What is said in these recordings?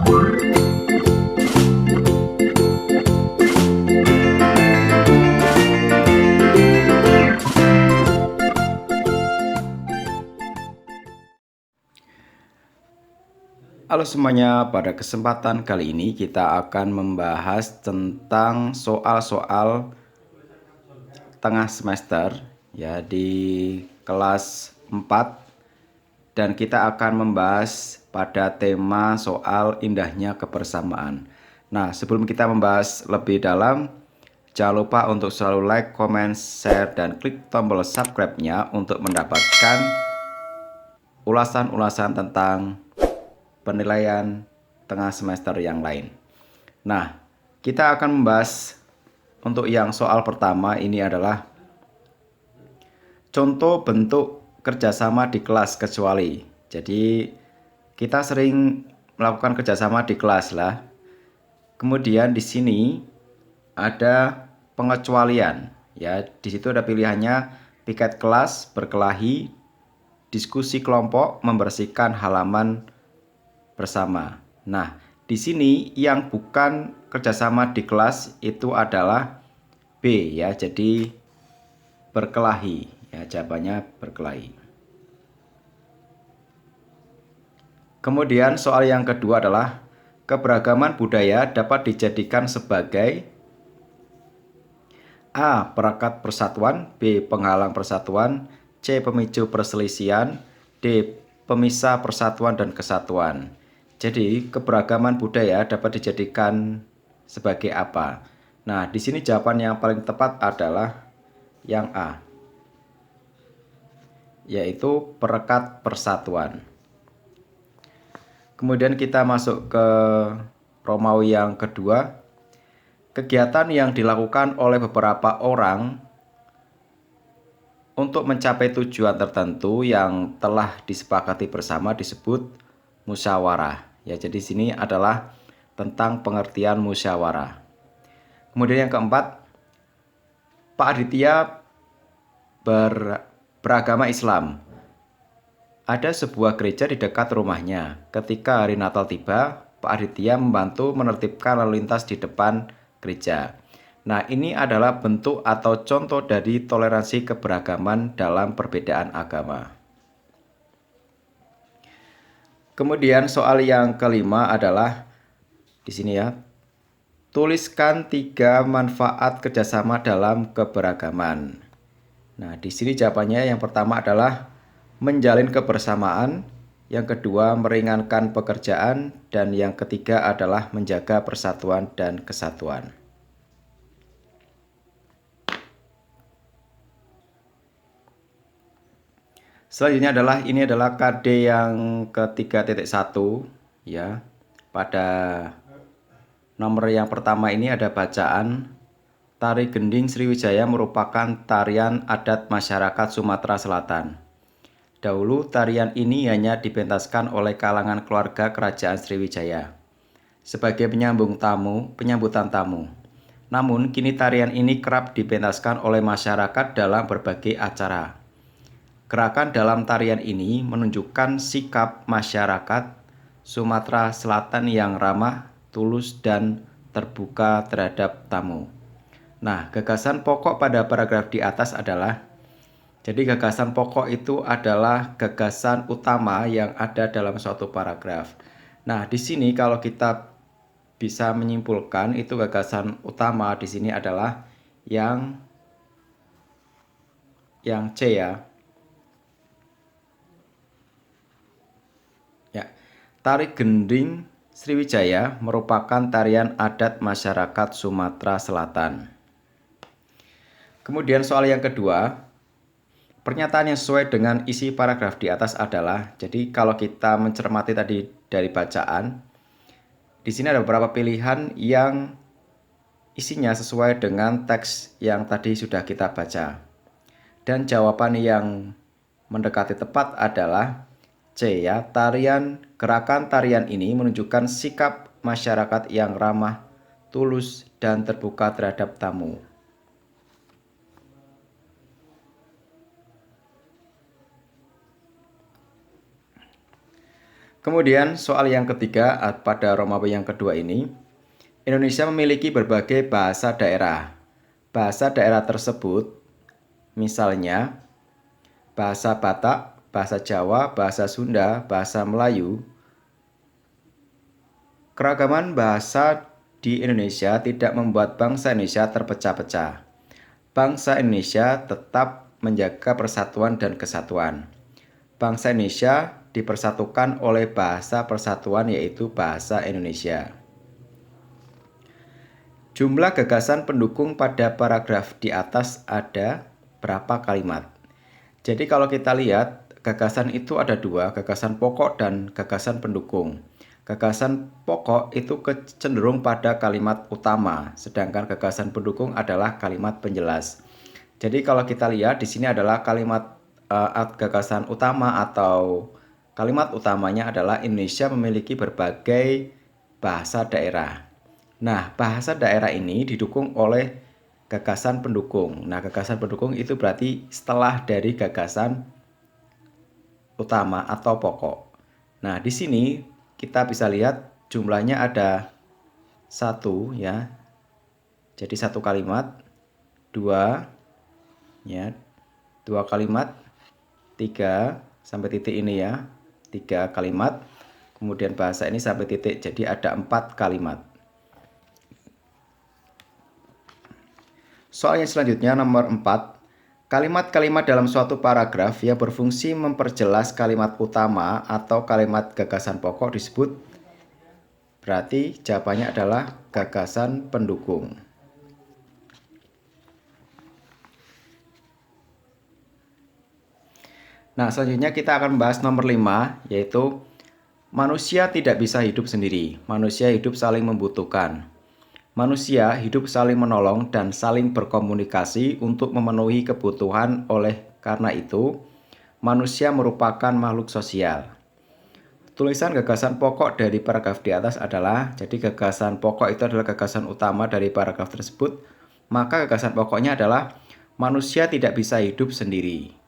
Halo semuanya, pada kesempatan kali ini kita akan membahas tentang soal-soal tengah semester ya di kelas 4, dan kita akan membahas pada tema soal indahnya kebersamaan. Nah, sebelum kita membahas lebih dalam, jangan lupa untuk selalu like, comment, share, dan klik tombol subscribe-nya untuk mendapatkan ulasan-ulasan tentang penilaian tengah semester yang lain. Nah, kita akan membahas untuk yang soal pertama ini adalah contoh bentuk kerjasama di kelas kecuali. Jadi kita sering melakukan kerjasama di kelas lah. Kemudian di sini ada pengecualian. Ya, di situ ada pilihannya piket kelas, berkelahi, diskusi kelompok, membersihkan halaman bersama. Nah, di sini yang bukan kerjasama di kelas itu adalah B ya, jadi berkelahi ya, jawabannya berkelahi. Kemudian soal yang kedua adalah keberagaman budaya dapat dijadikan sebagai A. Perekat persatuan, B. Penghalang persatuan, C. Pemicu perselisihan, D. Pemisah persatuan dan kesatuan. Jadi keberagaman budaya dapat dijadikan sebagai apa? Nah, di sini jawaban yang paling tepat adalah yang A, yaitu perekat persatuan. Kemudian kita masuk ke Romawi yang kedua. Kegiatan yang dilakukan oleh beberapa orang untuk mencapai tujuan tertentu yang telah disepakati bersama disebut musyawarah. Ya, jadi sini adalah tentang pengertian musyawarah. Kemudian yang keempat, Pak Aditya beragama Islam. Ada sebuah gereja di dekat rumahnya. Ketika hari Natal tiba, Pak Aditya membantu menertibkan lalu lintas di depan gereja. Nah, ini adalah bentuk atau contoh dari toleransi keberagaman dalam perbedaan agama. Kemudian soal yang kelima adalah di sini ya. Tuliskan 3 manfaat kerjasama dalam keberagaman. Nah, di sini jawabannya yang pertama adalah menjalin kebersamaan, yang kedua meringankan pekerjaan, dan yang ketiga adalah menjaga persatuan dan kesatuan. Selanjutnya ini adalah KD yang ke-3.1 ya. Pada nomor yang pertama ini ada bacaan, Tari Gending Sriwijaya merupakan tarian adat masyarakat Sumatera Selatan. Dahulu tarian ini hanya dipentaskan oleh kalangan keluarga kerajaan Sriwijaya sebagai penyambutan tamu. Namun kini tarian ini kerap dipentaskan oleh masyarakat dalam berbagai acara. Gerakan dalam tarian ini menunjukkan sikap masyarakat Sumatera Selatan yang ramah, tulus, dan terbuka terhadap tamu. Nah, gagasan pokok pada paragraf di atas adalah, jadi gagasan pokok itu adalah gagasan utama yang ada dalam suatu paragraf. Nah, di sini kalau kita bisa menyimpulkan itu gagasan utama di sini adalah yang C ya. Tari Gending Sriwijaya merupakan tarian adat masyarakat Sumatera Selatan. Kemudian soal yang kedua, pernyataan yang sesuai dengan isi paragraf di atas adalah, jadi kalau kita mencermati tadi dari bacaan, di sini ada beberapa pilihan yang isinya sesuai dengan teks yang tadi sudah kita baca. Dan jawaban yang mendekati tepat adalah C ya, gerakan tarian ini menunjukkan sikap masyarakat yang ramah, tulus, dan terbuka terhadap tamu. Kemudian soal yang ketiga pada Romawi yang kedua ini, Indonesia memiliki berbagai bahasa daerah. Bahasa daerah tersebut misalnya bahasa Batak, bahasa Jawa, bahasa Sunda, bahasa Melayu. Keragaman bahasa di Indonesia tidak membuat bangsa Indonesia terpecah-pecah. Bangsa Indonesia tetap menjaga persatuan dan kesatuan. Bangsa Indonesia dipersatukan oleh bahasa persatuan yaitu bahasa Indonesia. Jumlah gagasan pendukung pada paragraf di atas ada berapa kalimat? Jadi kalau kita lihat, gagasan itu ada dua, gagasan pokok dan gagasan pendukung. Gagasan pokok itu cenderung pada kalimat utama, sedangkan gagasan pendukung adalah kalimat penjelas. Jadi kalau kita lihat di sini adalah kalimat gagasan utama atau kalimat utamanya adalah Indonesia memiliki berbagai bahasa daerah. Nah, bahasa daerah ini didukung oleh gagasan pendukung. Nah, gagasan pendukung itu berarti setelah dari gagasan utama atau pokok. Nah, di sini kita bisa lihat jumlahnya ada satu ya. Jadi satu kalimat, dua ya, dua kalimat, tiga sampai titik ini ya, tiga kalimat. Kemudian bahasa ini sampai titik, jadi ada 4 kalimat. Soal yang selanjutnya nomor 4. Kalimat-kalimat dalam suatu paragraf yang berfungsi memperjelas kalimat utama atau kalimat gagasan pokok disebut. Berarti jawabannya adalah gagasan pendukung. Nah, selanjutnya kita akan membahas nomor 5, yaitu manusia tidak bisa hidup sendiri. Manusia hidup saling membutuhkan. Manusia hidup saling menolong dan saling berkomunikasi untuk memenuhi kebutuhan. Oleh karena itu, manusia merupakan makhluk sosial. Tulisan gagasan pokok dari paragraf di atas adalah, jadi gagasan pokok itu adalah gagasan utama dari paragraf tersebut, maka gagasan pokoknya adalah manusia tidak bisa hidup sendiri.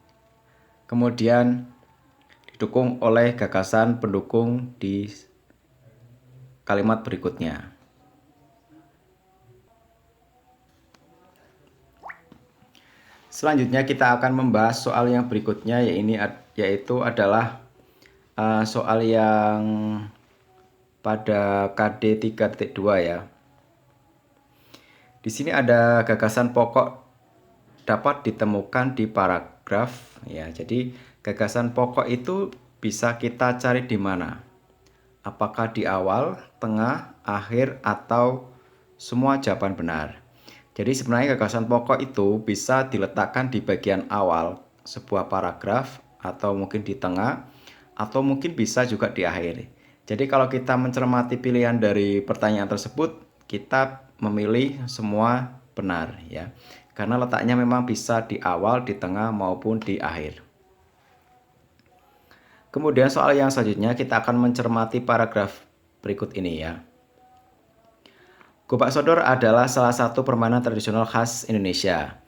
Kemudian didukung oleh gagasan pendukung di kalimat berikutnya. Selanjutnya kita akan membahas soal yang berikutnya, yaitu adalah soal yang pada KD 3.2 ya. Di sini ada gagasan pokok dapat ditemukan di paragraf ya. Jadi gagasan pokok itu bisa kita cari di mana? Apakah di awal, tengah, akhir, atau semua jawaban benar? Jadi sebenarnya gagasan pokok itu bisa diletakkan di bagian awal sebuah paragraf, atau mungkin di tengah, atau mungkin bisa juga di akhir. Jadi kalau kita mencermati pilihan dari pertanyaan tersebut, kita memilih semua benar ya. Karena letaknya memang bisa di awal, di tengah, maupun di akhir. Kemudian soal yang selanjutnya kita akan mencermati paragraf berikut ini ya. Gobak sodor adalah salah satu permainan tradisional khas Indonesia.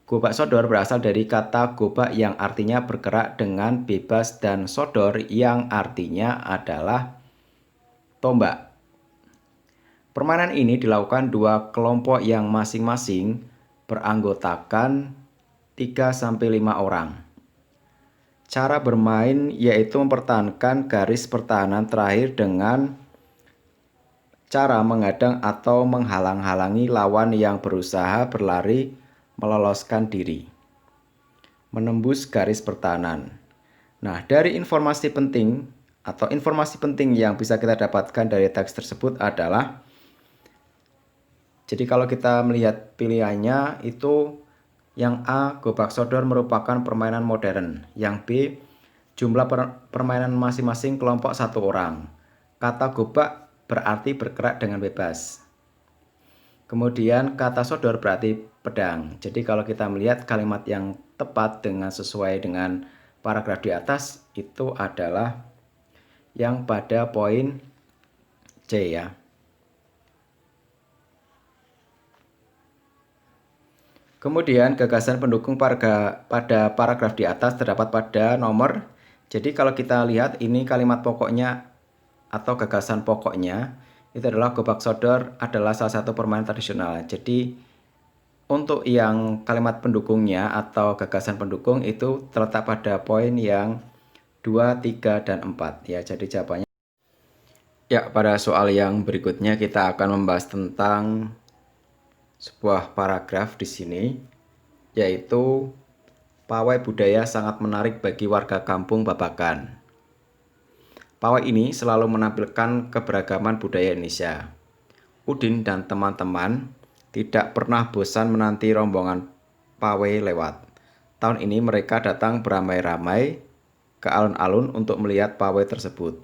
Gobak sodor berasal dari kata gobak yang artinya bergerak dengan bebas dan sodor yang artinya adalah tombak. Permainan ini dilakukan dua kelompok yang masing-masing beranggotakan 3-5 orang. Cara bermain yaitu mempertahankan garis pertahanan terakhir dengan cara menghadang atau menghalang-halangi lawan yang berusaha berlari meloloskan diri, menembus garis pertahanan. Nah, dari informasi penting yang bisa kita dapatkan dari teks tersebut adalah, jadi kalau kita melihat pilihannya itu yang A, gobak sodor merupakan permainan modern. Yang B, jumlah permainan masing-masing kelompok 1 orang. Kata gobak berarti bergerak dengan bebas. Kemudian kata sodor berarti pedang. Jadi kalau kita melihat kalimat yang tepat dengan sesuai dengan paragraf di atas itu adalah yang pada poin C ya. Kemudian gagasan pendukung pada paragraf di atas terdapat pada nomor Jadi kalau kita lihat ini kalimat pokoknya atau gagasan pokoknya itu adalah gobak sodor adalah salah satu permainan tradisional. Jadi untuk yang kalimat pendukungnya atau gagasan pendukung itu terletak pada poin yang 2, 3, dan 4 ya. Jadi jawabannya ya, pada soal yang berikutnya kita akan membahas tentang sebuah paragraf di sini, yaitu pawai budaya sangat menarik bagi warga kampung Babakan. Pawai ini selalu menampilkan keberagaman budaya Indonesia. Udin dan teman-teman tidak pernah bosan menanti rombongan pawai lewat. Tahun ini mereka datang beramai-ramai ke alun-alun untuk melihat pawai tersebut.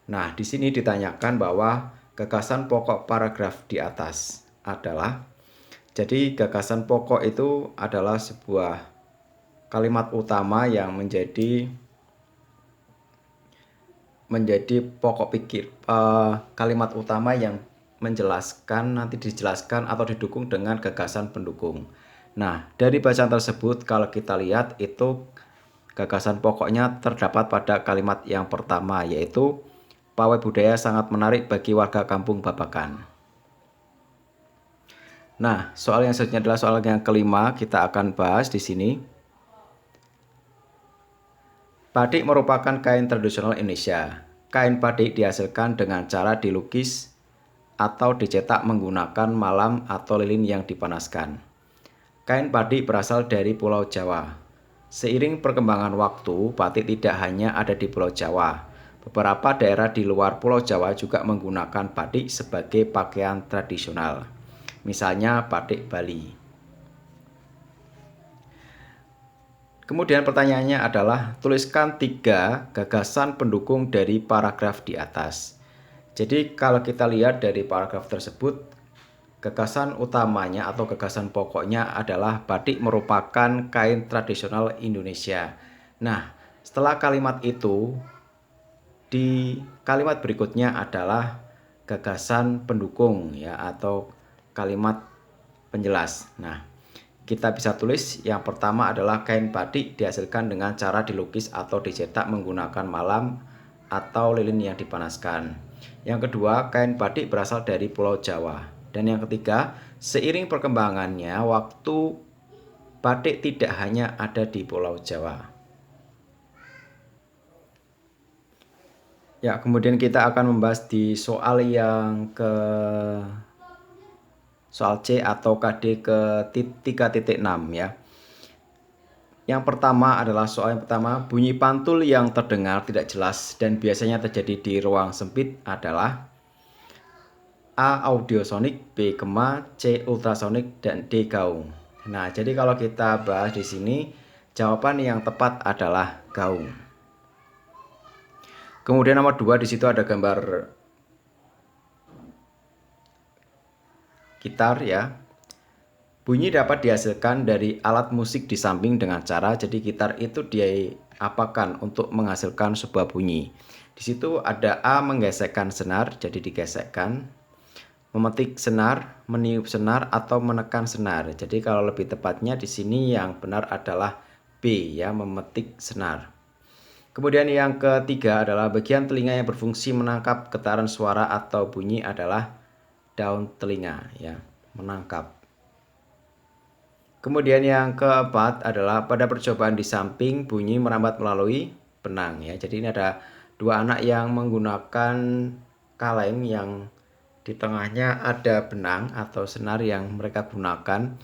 Nah, di sini ditanyakan bahwa gagasan pokok paragraf di atas adalah, jadi gagasan pokok itu adalah sebuah kalimat utama yang menjadi pokok pikir, kalimat utama yang menjelaskan, nanti dijelaskan atau didukung dengan gagasan pendukung. Nah, dari bacaan tersebut kalau kita lihat itu gagasan pokoknya terdapat pada kalimat yang pertama, yaitu pawai budaya sangat menarik bagi warga kampung Babakan. Nah, soal yang selanjutnya adalah soal yang kelima, kita akan bahas di sini. Batik merupakan kain tradisional Indonesia. Kain batik dihasilkan dengan cara dilukis atau dicetak menggunakan malam atau lilin yang dipanaskan. Kain batik berasal dari Pulau Jawa. Seiring perkembangan waktu, batik tidak hanya ada di Pulau Jawa. Beberapa daerah di luar Pulau Jawa juga menggunakan batik sebagai pakaian tradisional. Misalnya batik Bali. Kemudian pertanyaannya adalah tuliskan 3 gagasan pendukung dari paragraf di atas. Jadi kalau kita lihat dari paragraf tersebut, gagasan utamanya atau gagasan pokoknya adalah batik merupakan kain tradisional Indonesia. Nah, setelah kalimat itu, di kalimat berikutnya adalah gagasan pendukung ya, atau kalimat penjelas. Nah, kita bisa tulis yang pertama adalah kain batik dihasilkan dengan cara dilukis atau dicetak menggunakan malam atau lilin yang dipanaskan. Yang kedua, kain batik berasal dari Pulau Jawa. Dan yang ketiga, seiring perkembangannya waktu, batik tidak hanya ada di Pulau Jawa. Ya, kemudian kita akan membahas di soal yang soal C atau KD ke 3.6 ya. Yang pertama adalah soal yang pertama, bunyi pantul yang terdengar tidak jelas dan biasanya terjadi di ruang sempit adalah A. Audiosonik, B. Gema, C. Ultrasonik, dan D. Gaung. Nah, jadi kalau kita bahas di sini, jawaban yang tepat adalah gaung. Kemudian nomor 2, di situ ada gambar gitar ya. Bunyi dapat dihasilkan dari alat musik di samping dengan cara, jadi gitar itu diapakan untuk menghasilkan sebuah bunyi. Di situ ada A, menggesekkan senar, jadi digesekkan, memetik senar, meniup senar, atau menekan senar. Jadi kalau lebih tepatnya di sini yang benar adalah B ya, memetik senar. Kemudian yang ketiga adalah bagian telinga yang berfungsi menangkap getaran suara atau bunyi adalah daun telinga ya, menangkap. Kemudian yang keempat adalah pada percobaan di samping bunyi merambat melalui benang ya. Jadi ini ada 2 anak yang menggunakan kaleng yang di tengahnya ada benang atau senar yang mereka gunakan,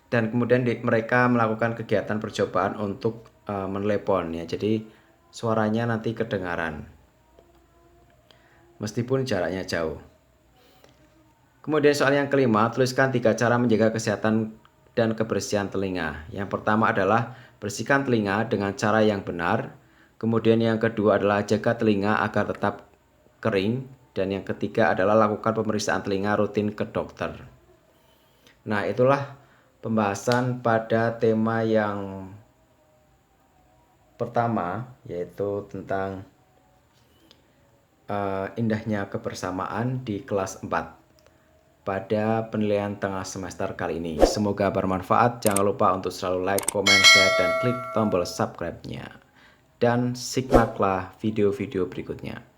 dan kemudian mereka melakukan kegiatan percobaan untuk menelepon ya. Jadi suaranya nanti kedengaran meskipun jaraknya jauh. Kemudian soal yang kelima, tuliskan 3 cara menjaga kesehatan dan kebersihan telinga. Yang pertama adalah bersihkan telinga dengan cara yang benar. Kemudian yang kedua adalah jaga telinga agar tetap kering. Dan yang ketiga adalah lakukan pemeriksaan telinga rutin ke dokter. Nah, itulah pembahasan pada tema yang pertama, yaitu tentang indahnya kebersamaan di kelas 4. Pada penilaian tengah semester kali ini. Semoga bermanfaat. Jangan lupa untuk selalu like, comment, share, dan klik tombol subscribe-nya. dan simaklah video-video berikutnya.